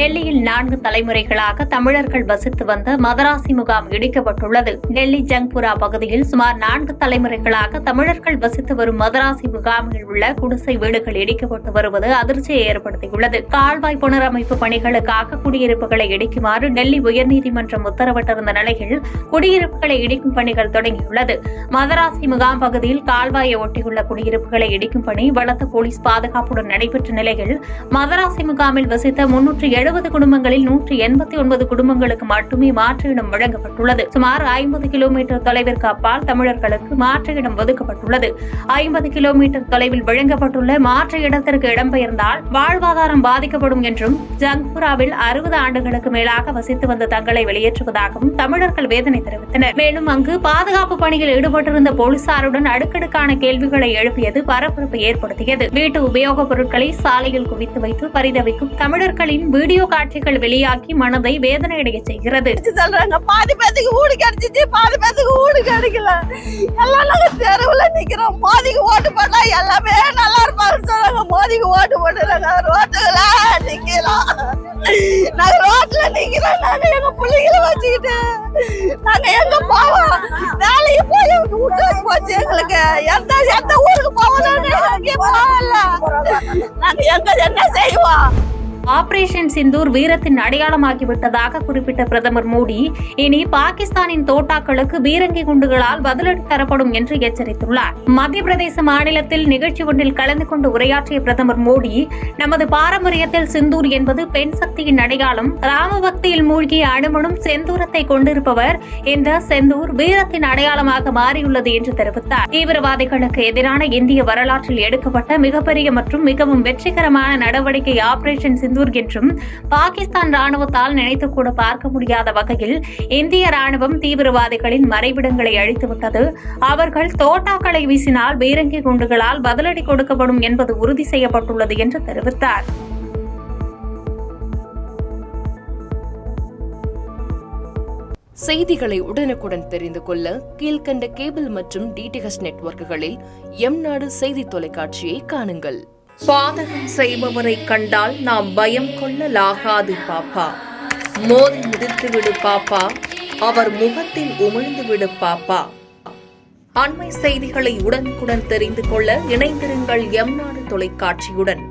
நெல்லியில் 4 தலைமுறைகளாக தமிழர்கள் வசித்து வந்த மதராசி முகாம் இடிக்கப்பட்டுள்ளது. நெல்லி ஜங்புரா பகுதியில் சுமார் 4 தலைமுறைகளாக தமிழர்கள் வசித்து வரும் மதராசி முகாமில் உள்ள குடிசை வீடுகள் இடிக்கப்பட்டு வருவது அதிர்ச்சியை ஏற்படுத்தியுள்ளது. கால்வாய் புனரமைப்பு பணிகளுக்காக குடியிருப்புகளை இடிக்குமாறு டெல்லி உயர்நீதிமன்றம் உத்தரவிட்டிருந்த நிலையில் குடியிருப்புகளை இடிக்கும் பணிகள் தொடங்கியுள்ளது. மதராசி முகாம் பகுதியில் கால்வாயை ஒட்டியுள்ள குடியிருப்புகளை இடிக்கும் பணி பலத்த போலீஸ் பாதுகாப்புடன் நடைபெற்ற நிலையில் மதராசி முகாமில் வசித்த 370 குடும்பங்களில் 189 குடும்பங்களுக்கு மட்டுமே மாற்று இடம் வழங்கப்பட்டுள்ளது. சுமார் 50 கிலோமீட்டர் தொலைவிற்கு அப்பால் தமிழர்களுக்கு மாற்று இடம் ஒதுக்கப்பட்டுள்ளது. 50 கிலோமீட்டர் தொலைவில் வழங்கப்பட்டுள்ள மாற்று இடத்திற்கு இடம்பெயர்ந்தால் வாழ்வாதாரம் பாதிக்கப்படும் என்றும் ஜங்புராவில் 60 ஆண்டுகளுக்கு மேலாக வசித்து வந்த தங்களை வெளியேற்றுவதாகவும் தமிழர்கள் வேதனை தெரிவித்தனர். மேலும் அங்கு பாதுகாப்பு பணியில் ஈடுபட்டிருந்த போலீசாருடன் அடுக்கடுக்கான கேள்விகளை எழுப்பியது பரபரப்பை ஏற்படுத்தியது. வீட்டு உபயோகப் பொருட்களை சாலையில் குவித்து வைத்து பரிதவிக்கும் தமிழர்களின் வீடியோ காட்சிகள் வெளியாகி மனதை வேதனையடைய செய்கிறது. பாதி பேத்துக்கு ஊடு கிடைச்சிச்சு, பாதி பேத்துக்கு ஊடு கிடைக்கல. எல்லாம் நாங்க தெருவுல நிக்கிறோம். மோதிக்கு ஓட்டு போட்டா எல்லாமே நல்லா இருப்பாங்க சொல்றாங்க. மோதிக்கு ஓட்டு போட்டு ரோட்டுல நிக்கிறோம். நாங்க ரோட்ல நிக்கிறோம். நாங்க எங்க பிள்ளைகளை வச்சுக்கிட்டு நாங்க எங்க போவோம்? வேலைக்கு போய் விட்டு போச்சு எங்களுக்கு. எந்த ஊருக்கு போவோம்? நாங்க எங்க என்ன செய்வோம்? ஆபரேஷன் சிந்தூர் வீரத்தின் அடையாளமாகிவிட்டதாக குறிப்பிட்ட பிரதமர் மோடி இனி பாகிஸ்தானின் தோட்டாக்களுக்கு பீரங்கி குண்டுகளால் பதிலடி தரப்படும் என்று எச்சரித்துள்ளார். மத்திய பிரதேச மாநிலத்தில் நிகழ்ச்சி ஒன்றில் கலந்து கொண்டு உரையாற்றிய பிரதமர் மோடி, நமது பாரம்பரியத்தில் சிந்தூர் என்பது பெண் சக்தியின் அடையாளம். ராமபக்தியில் மூழ்கிய அனுமனும் செந்தூரத்தை கொண்டிருப்பவர். இந்த செந்தூர் வீரத்தின் அடையாளமாக மாறியுள்ளது என்று தெரிவித்தார். தீவிரவாதிகளுக்கு எதிரான இந்திய வரலாற்றில் எடுக்கப்பட்ட மிகப்பெரிய மற்றும் மிகவும் வெற்றிகரமான நடவடிக்கை ஆபரேஷன் சிந்தூர் என்றும் பாகிஸ்தான் ராணுவத்தால் நினைத்து கூட பார்க்க முடியாத வகையில் இந்திய ராணுவம் தீவிரவாதிகளின் மறைவிடங்களை அழித்துவிட்டது. அவர்கள் தோட்டாக்களை வீசினால் பீரங்கி குண்டுகளால் பதிலடி கொடுக்கப்படும் என்பது உறுதி செய்யப்பட்டுள்ளது என்று தெரிவித்தார். செய்திகளை உடனுக்குடன் தெரிந்து கொள்ள கீழ்கண்ட கேபிள் மற்றும் டிடிஎச் நெட்வொர்க்குகளில் எம்நாடு செய்தி தொலைக்காட்சியை காணுங்கள். பாதகம் செய்பவரை கண்டால் நாம் பயம் கொள்ளலாகாது பாப்பா. மோதி மிதித்து விடு பாப்பா, அவர் முகத்தில் உமிழ்ந்து விடு பாப்பா. அண்மை செய்திகளை உடனுக்குடன் தெரிந்து கொள்ள இணைந்திருங்கள் எம்நாடு தொலைக்காட்சியுடன்.